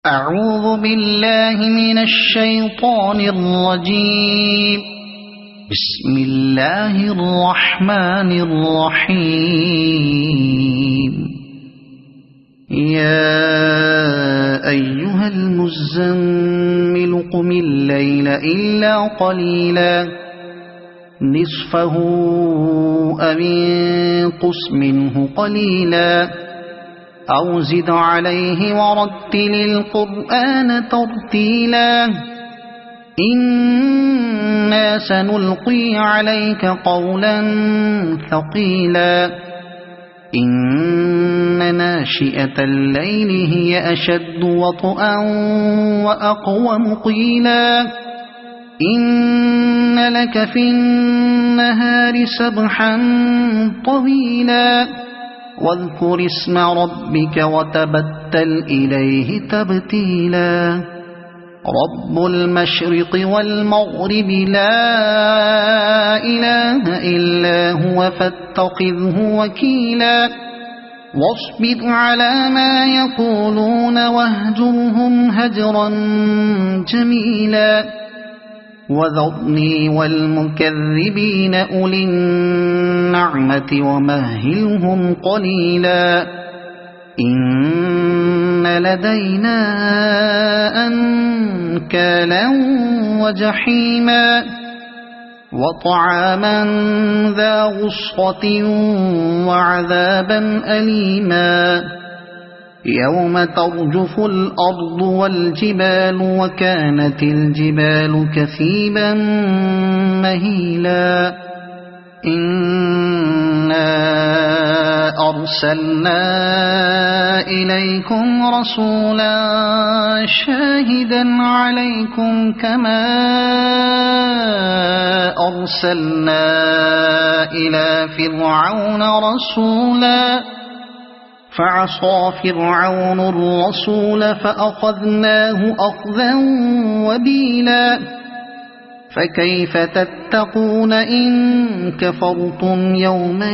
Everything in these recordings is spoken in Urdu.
أعوذ بالله من الشيطان الرجيم. بسم الله الرحمن الرحيم. يا أيها المزمل قم الليل إلا قليلا نصفه أو انقص منه قليلا أو زد عليه ورتل القرآن ترتيلا إنا سنلقي عليك قولا ثقيلا إن ناشئة الليل هي أشد وطئا وأقوم قيلا إن لك في النهار سبحا طويلا واذكر اسم ربك وتبتل إليه تبتيلا رب المشرق والمغرب لا إله إلا هو فاتخذه وكيلا واصبر على ما يقولون واهجرهم هجرا جميلا وذرني والمكذبين أولي النعمة ومهلهم قليلا إن لدينا أنكالا وجحيما وطعاما ذا غصة وعذابا أليما يوم ترجف الأرض والجبال وكانت الجبال كثيبا مهيلا إنا أرسلنا إليكم رسولا شاهدا عليكم كما أرسلنا إلى فرعون رسولا فعصى فرعون الرسول فأخذناه أخذا وبيلا فكيف تتقون إن كفرتم يوما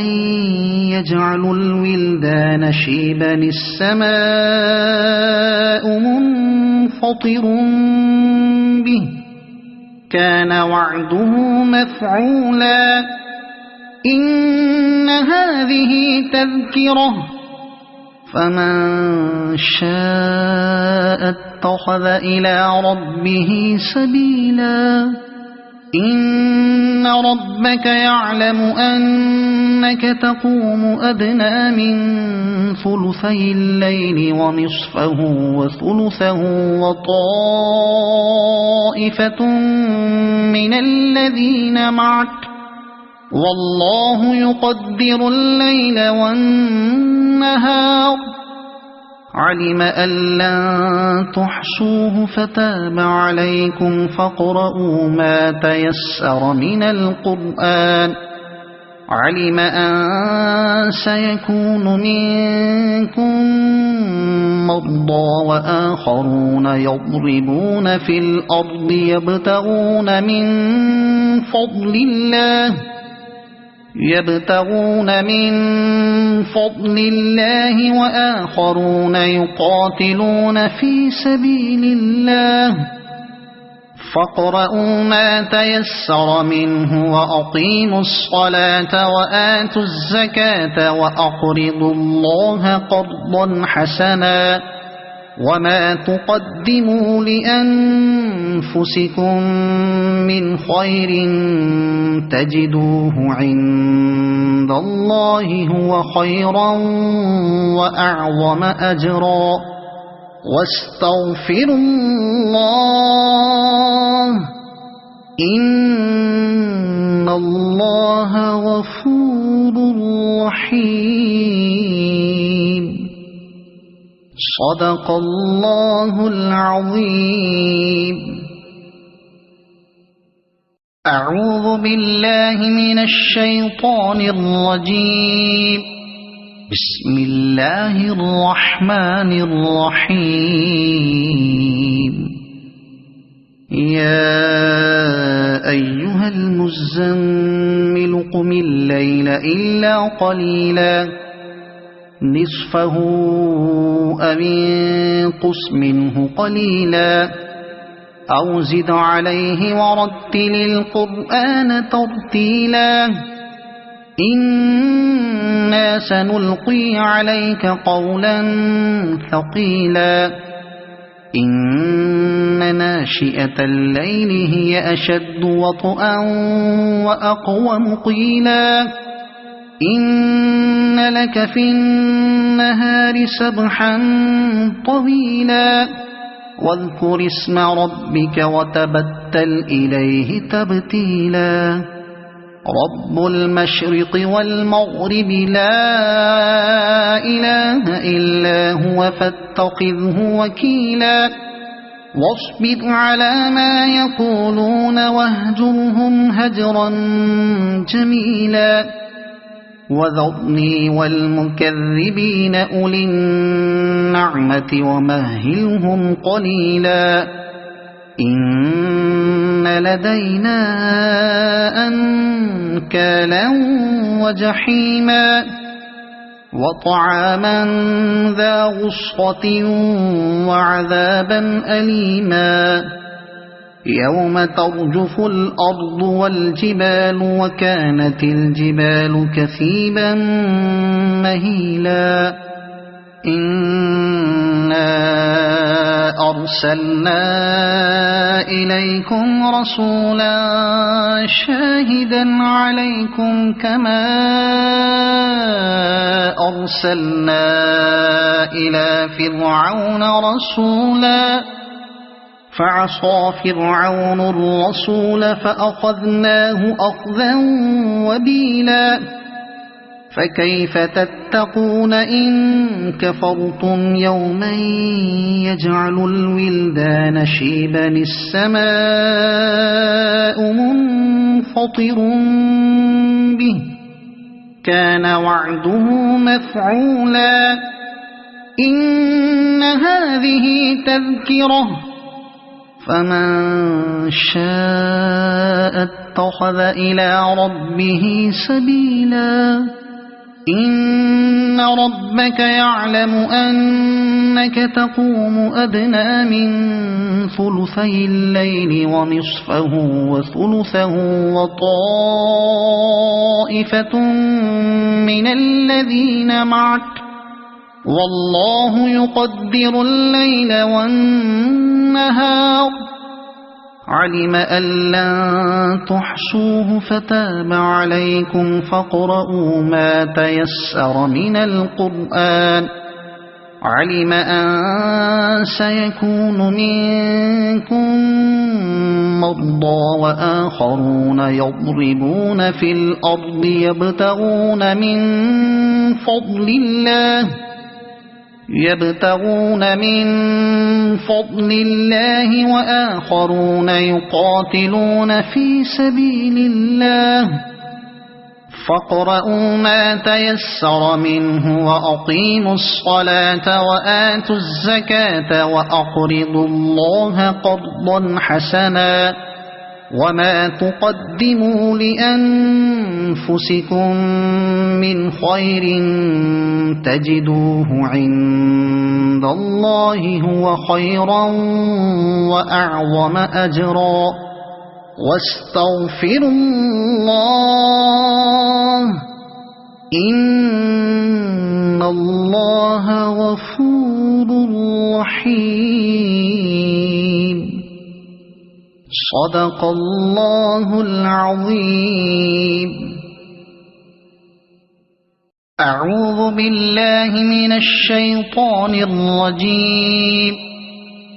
يجعل الولدان شيبا السماء منفطر به كان وعده مفعولا إن هذه تذكرة فمن شاء اتخذ إلى ربه سبيلا إن ربك يعلم أنك تقوم أدنى من ثلثي الليل ونصفه وثلثه وطائفة من الذين معك والله يقدر الليل والنهار علم أن لن تحصوه فتاب عليكم فاقرؤوا ما تيسر من القرآن علم أن سيكون منكم مرضى وآخرون يضربون في الأرض يبتغون من فضل الله وآخرون يقاتلون في سبيل الله فاقرؤوا ما تيسر منه وأقيموا الصلاة وآتوا الزكاة وأقرضوا الله قرضا حسنا وما تقدموا لأنفسكم من خير تجدوه عند الله هو خيرا وأعظم أجرا واستغفروا الله إن الله غفور رحيم صدق الله العظيم. أعوذ بالله من الشيطان الرجيم. بسم الله الرحمن الرحيم. يا أيها المزمل قم الليل إلا قليلا نصفه أو انقص منه قليلا أو زد عليه ورتل القرآن ترتيلا إنا سنلقي عليك قولا ثقيلا إن ناشئة الليل هي أشد وطئا وأقوم قيلا إن لك في النهار سبحا طويلا واذكر اسم ربك وتبتل إليه تبتيلا رب المشرق والمغرب لا إله إلا هو فاتخذه وكيلا واصبر على ما يقولون واهجرهم هجرا جميلا وذرني والمكذبين أولي النعمة ومهلهم قليلا إن لدينا أنكالا وجحيما وطعاما ذا غصة وعذابا أليما يوم ترجف الأرض والجبال وكانت الجبال كثيبا مهيلا إنا أرسلنا إليكم رسولا شاهدا عليكم كما أرسلنا إلى فرعون رسولا فعصى فرعون الرسول فأخذناه أخذا وبيلا فكيف تتقون إن كفرتم يوما يجعل الولدان شيبا السماء منفطر به كان وعده مفعولا إن هذه تذكرة فمن شاء اتخذ إلى ربه سبيلا إن ربك يعلم أنك تقوم أدنى من ثلثي الليل ونصفه وثلثه وطائفة من الذين معك والله يقدر الليل والنهار علم أن لن تحصوه فتاب عليكم فاقرؤوا ما تيسر من القرآن علم أن سيكون منكم مرضى وآخرون يضربون في الأرض يبتغون من فضل الله وآخرون يقاتلون في سبيل الله فاقرؤوا ما تيسر منه وأقيموا الصلاة وآتوا الزكاة وأقرضوا الله قرضا حسنا وما تقدموا لأنفسكم من خير تجدوه عند الله هو خيرا وأعظم أجرا واستغفروا الله إن الله غفور رحيم صدق الله العظيم. أعوذ بالله من الشيطان الرجيم.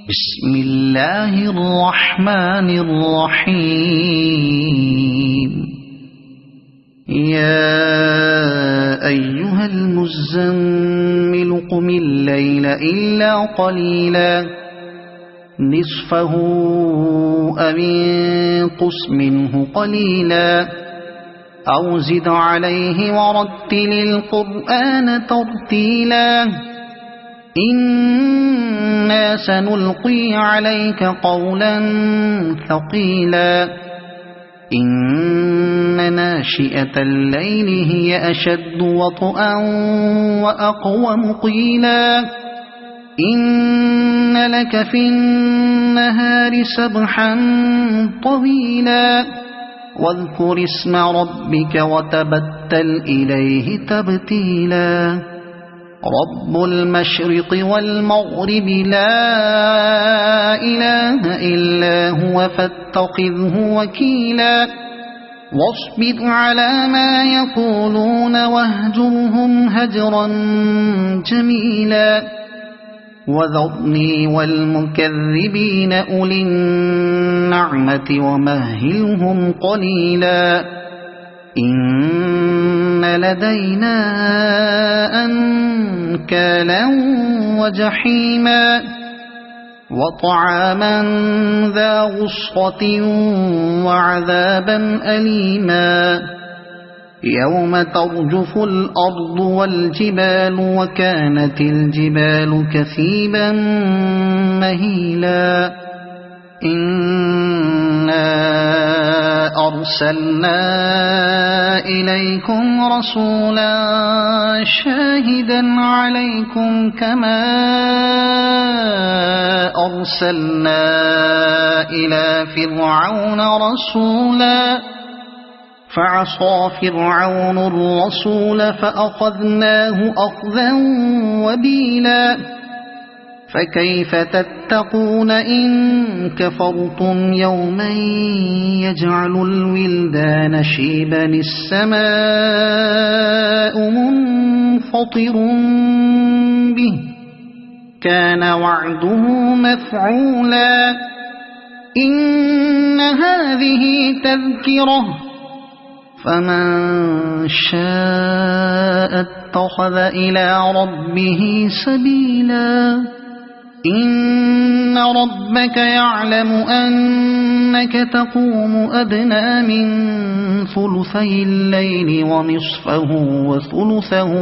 بسم الله الرحمن الرحيم. يا أيها المزمل قم الليل إلا قليلا نصفه أو انقص منه قليلا أو زد عليه ورتل القرآن ترتيلا إنا سنلقي عليك قولا ثقيلا إن ناشئة الليل هي أشد وطئا وأقوم قيلا إن لك في النهار سبحا طويلا واذكر اسم ربك وتبتل إليه تبتيلا رب المشرق والمغرب لا إله إلا هو فاتخذه وكيلا واصبر على ما يقولون واهجرهم هجرا جميلا وذرني والمكذبين أولي النعمة ومهلهم قليلا إن لدينا أنكالا وجحيما وطعاما ذا غصة وعذابا أليما يوم ترجف الأرض والجبال وكانت الجبال كثيبا مهيلا إنا أرسلنا إليكم رسولا شاهدا عليكم كما أرسلنا إلى فرعون رسولا فعصى فرعون الرسول فأخذناه أخذا وبيلا فكيف تتقون إن كفرتم يوما يجعل الولدان شيبا السماء منفطر به كان وعده مفعولا إن هذه تذكرة فمن شاء اتخذ إلى ربه سبيلا إن ربك يعلم أنك تقوم أدنى من ثلثي الليل ونصفه وثلثه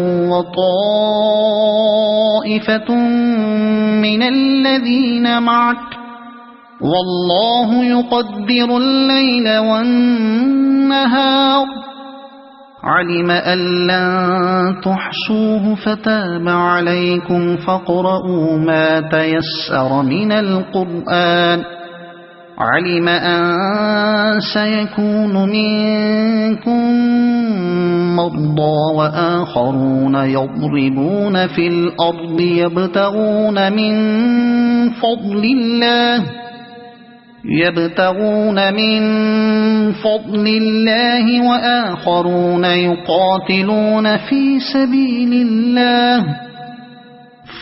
وطائفة من الذين معك والله يقدر الليل والنهار علم أن لن تحصوه فتاب عليكم فاقرؤوا ما تيسر من القرآن علم أن سيكون منكم مرضى وآخرون يضربون في الأرض يبتغون من فضل الله وآخرون يقاتلون في سبيل الله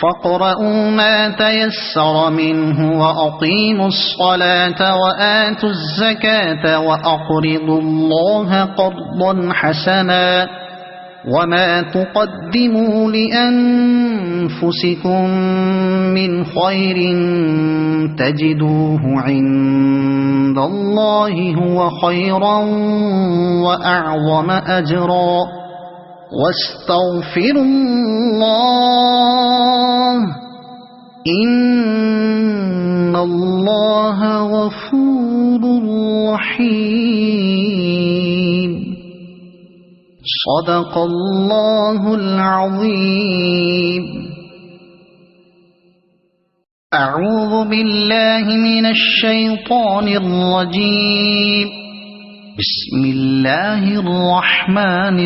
فاقرؤوا ما تيسر منه وأقيموا الصلاة وآتوا الزكاة وأقرضوا الله قرضا حسنا وما تقدموا لأنفسكم من خير تجدوه عند الله هو خيرا وأعظم أجرا واستغفروا الله إن الله غفور رحيم صدق الله العظيم. أعوذ بالله من الشيطان الرجيم. بسم الله الرحمن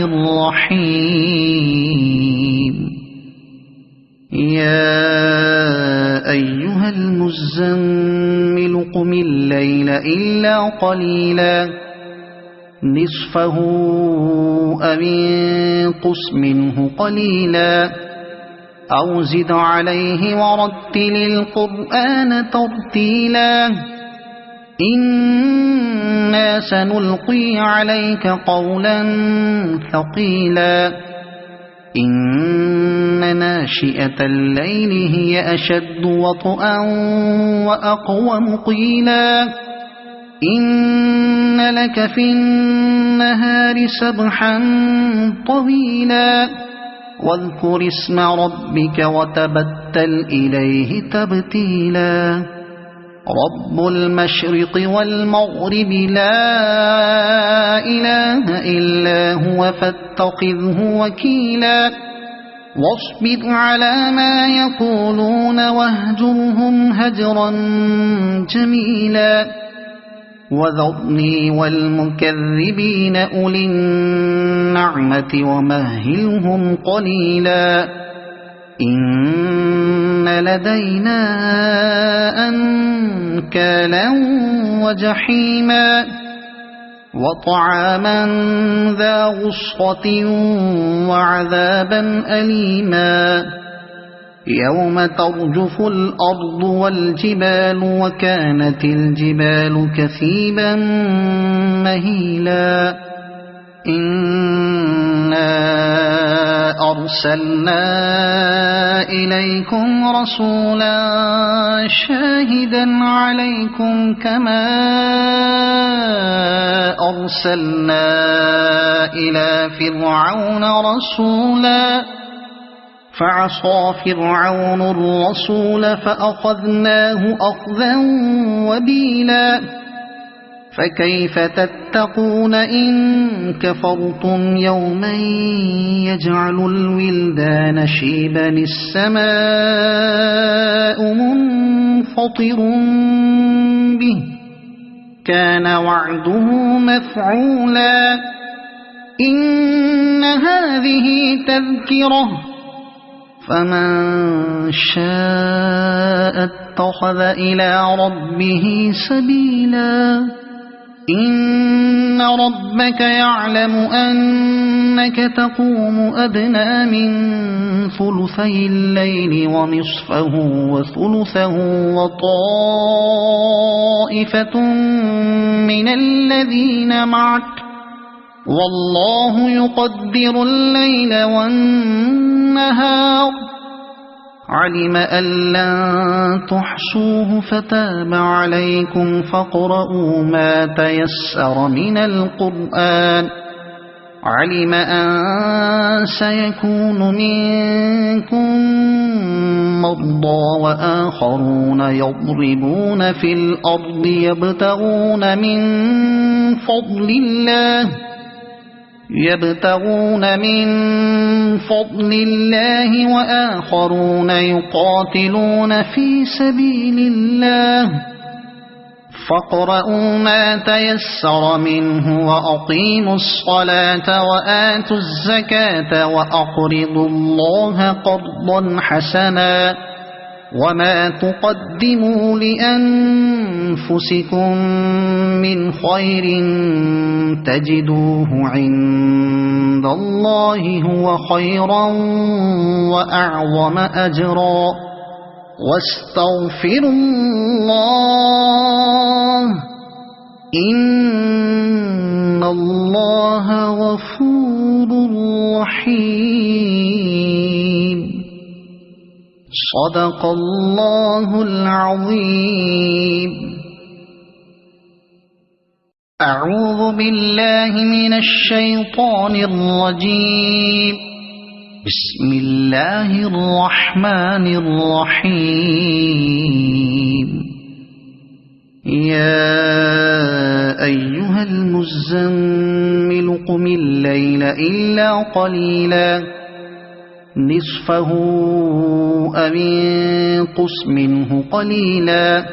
الرحيم. يا أيها المزمل قم الليل إلا قليلا نصفه أو انقص منه قليلا أو زد عليه ورتل القرآن ترتيلا إنا سنلقي عليك قولا ثقيلا إن ناشئة الليل هي أشد وطئا وأقوم قيلا إن لك في النهار سبحا طويلا واذكر اسم ربك وتبتل إليه تبتيلا رب المشرق والمغرب لا إله إلا هو فاتخذه وكيلا واصبر على ما يقولون واهجرهم هجرا جميلا وذرني والمكذبين أولي النعمة ومهلهم قليلا إن لدينا أنكالا وجحيما وطعاما ذا غصة وعذابا أليما يوم ترجف الأرض والجبال وكانت الجبال كثيبا مهيلا إنا أرسلنا إليكم رسولا شاهدا عليكم كما أرسلنا إلى فرعون رسولا فعصى فرعون الرسول فأخذناه أخذا وبيلا فكيف تتقون إن كفرتم يوما يجعل الولدان شيبا السماء منفطر به كان وعده مفعولا إن هذه تذكرة فمن شاء اتخذ إلى ربه سبيلا إن ربك يعلم أنك تقوم أدنى من ثلثي الليل ونصفه وثلثه وطائفة من الذين معك والله يقدر الليل والنهار علم أن لن تحصوه فتاب عليكم فاقرؤوا ما تيسر من القرآن علم أن سيكون منكم مرضى وآخرون يضربون في الأرض يبتغون من فضل الله وآخرون يقاتلون في سبيل الله فاقرؤوا ما تيسر منه وأقيموا الصلاة وآتوا الزكاة وأقرضوا الله قرضا حسنا وما تقدموا لأنفسكم من خير تجدوه عند الله هو خيرا وأعظم أجرا واستغفروا الله إن الله غفور رحيم صدق الله العظيم. أعوذ بالله من الشيطان الرجيم. بسم الله الرحمن الرحيم. يا أيها المزمل قم الليل إلا قليلا نصفه أو انقص منه قليلا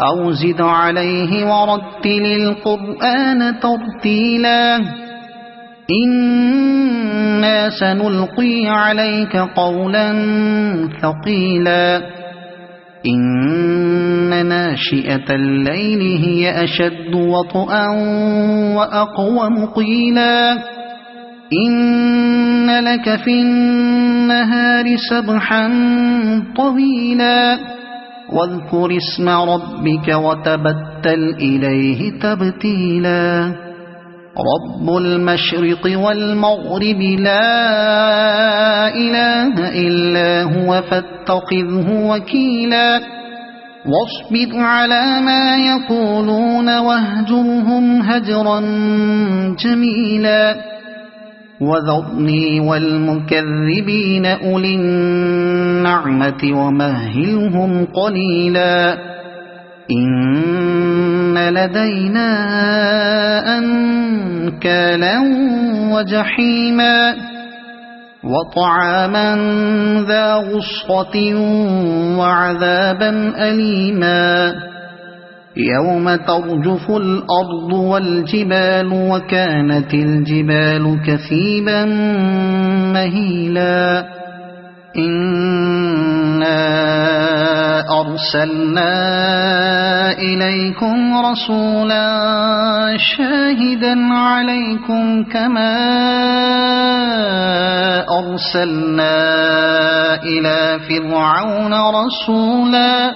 أو زد عليه ورتل القرآن ترتيلا إنا سنلقي عليك قولا ثقيلا إن ناشئة الليل هي أشد وطئا وأقوم قيلا إن لك في النهار سبحا طويلا واذكر اسم ربك وتبتل إليه تبتيلا رب المشرق والمغرب لا إله إلا هو فاتخذه وكيلا واصبر على ما يقولون واهجرهم هجرا جميلا وذرني والمكذبين أولي النعمة ومهلهم قليلا لدينا أنكالا وجحيما وطعاما ذا غصة وعذابا أليما يوم ترجف الأرض والجبال وكانت الجبال كثيبا مهيلا إنا أرسلنا إليكم رسولا شاهدا عليكم كما أرسلنا إلى فرعون رسولا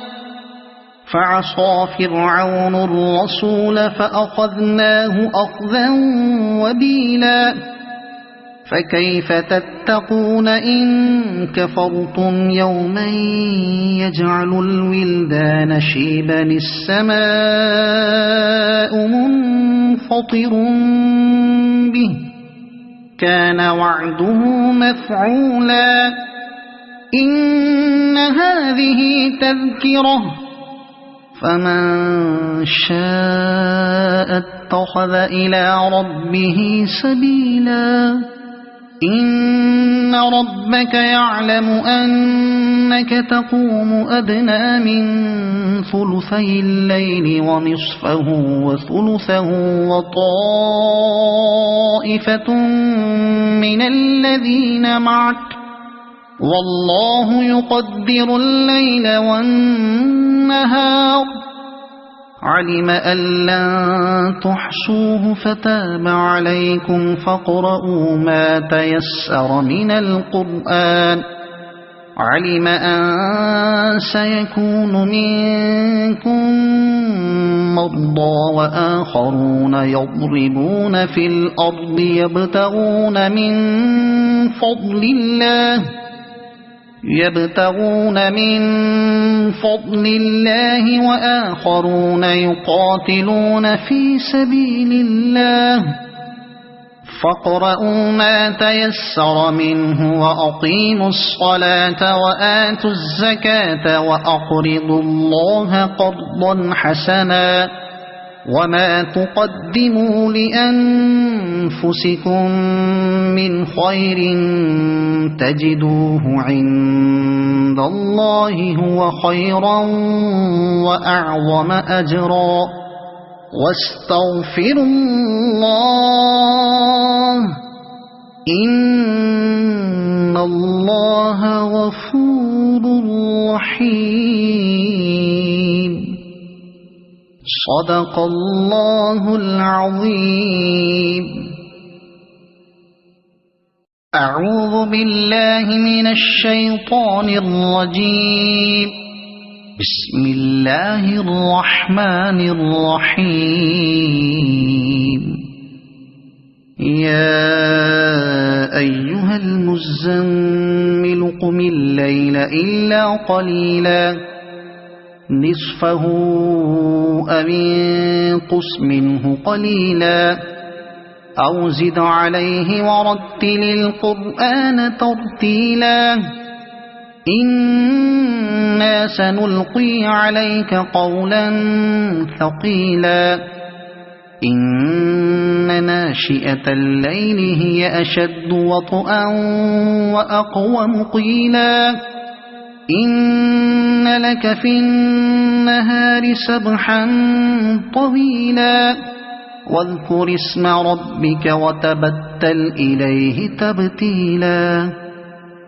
فعصى فرعون الرسول فأخذناه أخذا وبيلا فكيف تتقون إن كفرتم يوما يجعل الولدان شيبا السماء منفطر به كان وعده مفعولا إن هذه تذكرة فمن شاء اتخذ إلى ربه سبيلا إن ربك يعلم أنك تقوم أدنى من ثلثي الليل ونصفه وثلثه وطائفة من الذين معك والله يقدر الليل والنهار علم أن لن تحصوه فتاب عليكم فاقرؤوا ما تيسر من القرآن علم أن سيكون منكم مرضى وآخرون يضربون في الأرض يبتغون من فضل الله وآخرون يقاتلون في سبيل الله فاقرؤوا ما تيسر منه وأقيموا الصلاة وآتوا الزكاة وأقرضوا الله قرضا حسنا وما تقدموا لأنفسكم من خير تجدوه عند الله هو خيرا وأعظم أجرا واستغفروا الله إن الله غفور رحيم صدق الله العظيم. أعوذ بالله من الشيطان الرجيم. بسم الله الرحمن الرحيم. يا أيها المزمل قم الليل إلا قليلا نصفه أو انقص منه قليلا أو زد عليه ورتل القرآن ترتيلا إنا سنلقي عليك قولا ثقيلا إن ناشئة الليل هي أشد وطئا وأقوم قيلا إن لك في النهار سبحا طويلا واذكر اسم ربك وتبتل إليه تبتيلا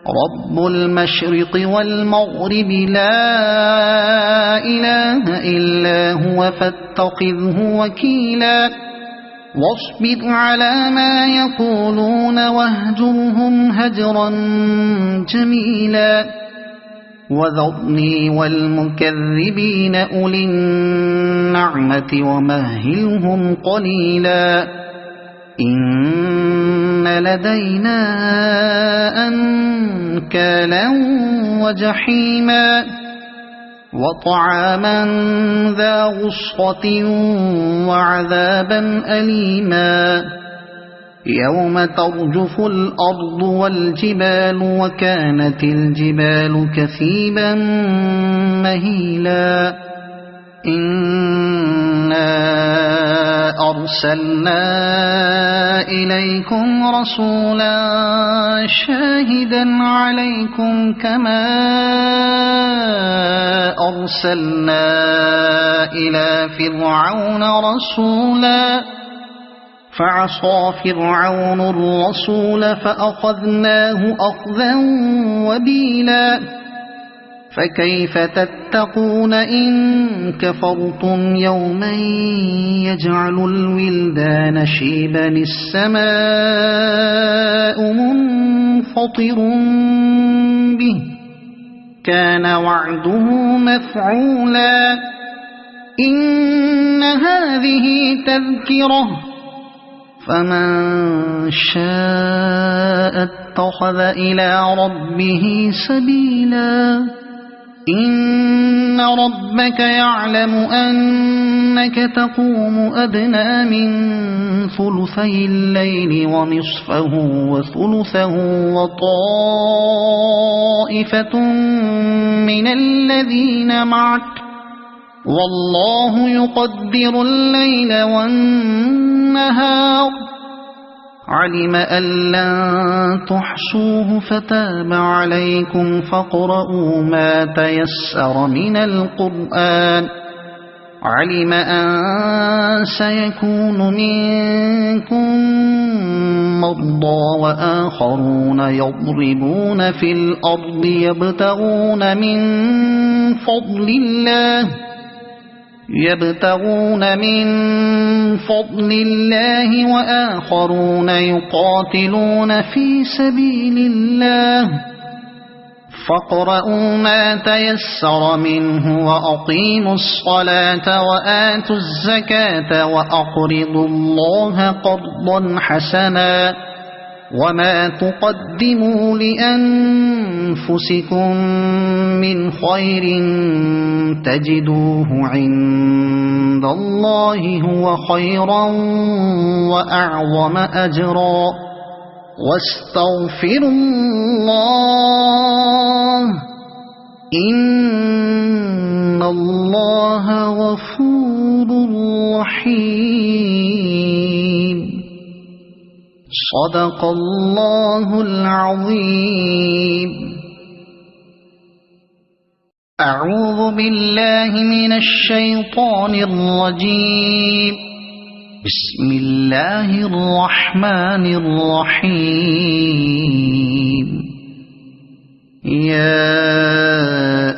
رب المشرق والمغرب لا إله إلا هو فاتخذه وكيلا واصبر على ما يقولون واهجرهم هجرا جميلا وذرني والمكذبين أولي النعمة ومهلهم قليلا إن لدينا أنكالا وجحيما وطعاما ذا غصة وعذابا أليما يوم ترجف الأرض والجبال وكانت الجبال كثيبا مهيلا إنا أرسلنا إليكم رسولا شاهدا عليكم كما أرسلنا إلى فرعون رسولا فعصى فرعون الرسول فأخذناه أخذا وبيلا فكيف تتقون إن كفرتم يوما يجعل الولدان شيبا السماء منفطر به كان وعده مفعولا إن هذه تذكرة فمن شاء اتخذ إلى ربه سبيلا إن ربك يعلم أنك تقوم أدنى من ثلثي الليل ونصفه وثلثه وطائفة من الذين معك والله يقدر الليل والنهار علم أن لن تحصوه فتاب عليكم فاقرؤوا ما تيسر من القرآن علم أن سيكون منكم مرضى وآخرون يضربون في الأرض يبتغون من فضل الله وآخرون يقاتلون في سبيل الله فاقرؤوا ما تيسر منه وأقيموا الصلاة وآتوا الزكاة وأقرضوا الله قرضا حسنا وما تقدموا لأنفسكم من خير تجدوه عند الله هو خيرا وأعظم أجرا واستغفروا الله إن الله غفور رحيم صدق الله العظيم. أعوذ بالله من الشيطان الرجيم. بسم الله الرحمن الرحيم. يا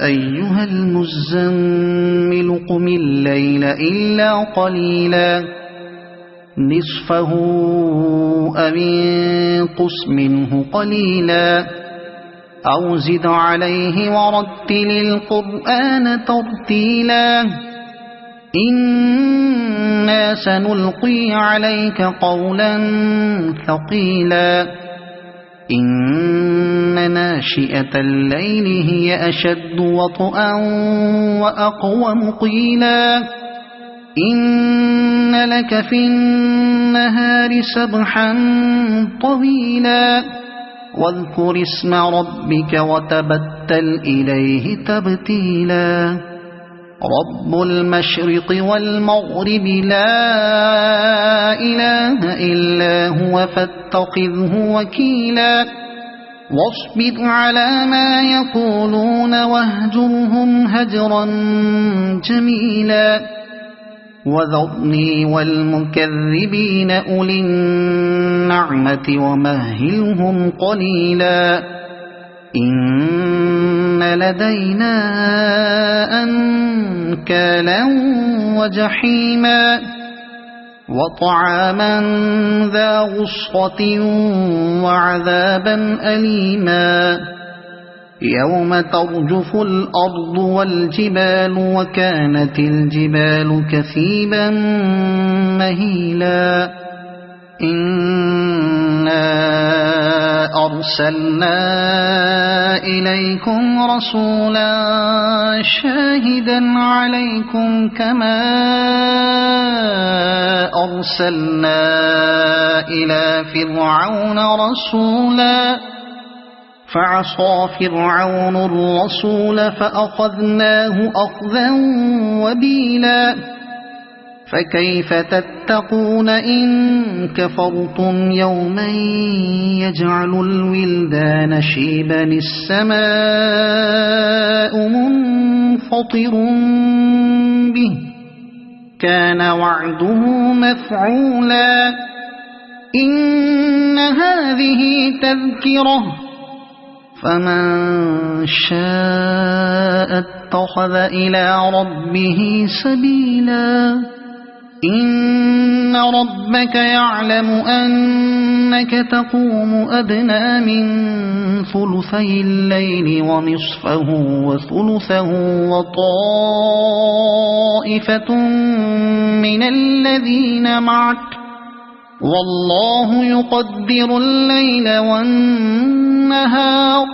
أيها المزمل قم الليل إلا قليلا نصفه أو انقص منه قليلا أو زد عليه ورتل القرآن ترتيلا إنا سنلقي عليك قولا ثقيلا إن ناشئة الليل هي أشد وطئا وأقوم قيلا إن لك في النهار سبحا طويلا واذكر اسم ربك وتبتل إليه تبتيلا رب المشرق والمغرب لا إله إلا هو فاتخذه وكيلا واصبر على ما يقولون واهجرهم هجرا جميلا وذرني والمكذبين أولي النعمة ومهلهم قليلا إن لدينا أنكالا وجحيما وطعاما ذا غصة وعذابا أليما يوم ترجف الأرض والجبال وكانت الجبال كثيبا مهيلا إنا أرسلنا إليكم رسولا شاهدا عليكم كما أرسلنا إلى فرعون رسولا فعصى فرعون الرسول فأخذناه أخذا وبيلا فكيف تتقون إن كفرتم يوما يجعل الولدان شيبا السماء منفطر به كان وعده مفعولا إن هذه تذكرة فمن شاء اتخذ إلى ربه سبيلا إن ربك يعلم أنك تقوم أدنى من ثلثي الليل ونصفه وثلثه وطائفة من الذين معك والله يقدر الليل والنهار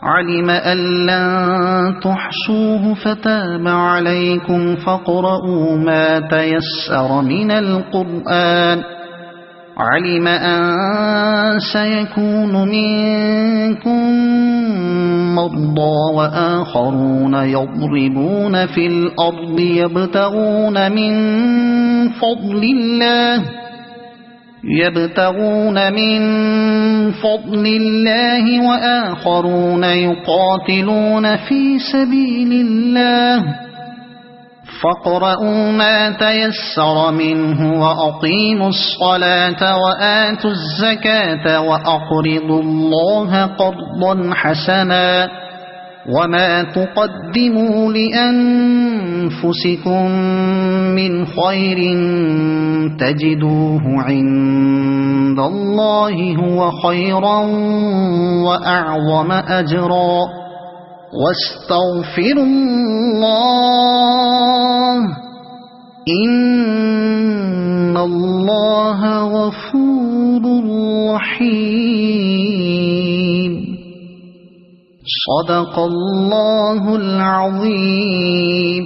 علم أن لن تحصوه فتاب عليكم فاقرؤوا ما تيسر من القرآن علم أن سيكون منكم مرضى وآخرون يضربون في الأرض يبتغون من فضل الله وآخرون يقاتلون في سبيل الله فاقرؤوا ما تيسر منه وأقيموا الصلاة وآتوا الزكاة وأقرضوا الله قرضا حسنا وما تقدموا لأنفسكم من خير تجدوه عند الله هو خيرا وأعظم أجرا واستغفروا الله إن الله غفور رحيم صدق الله العظيم.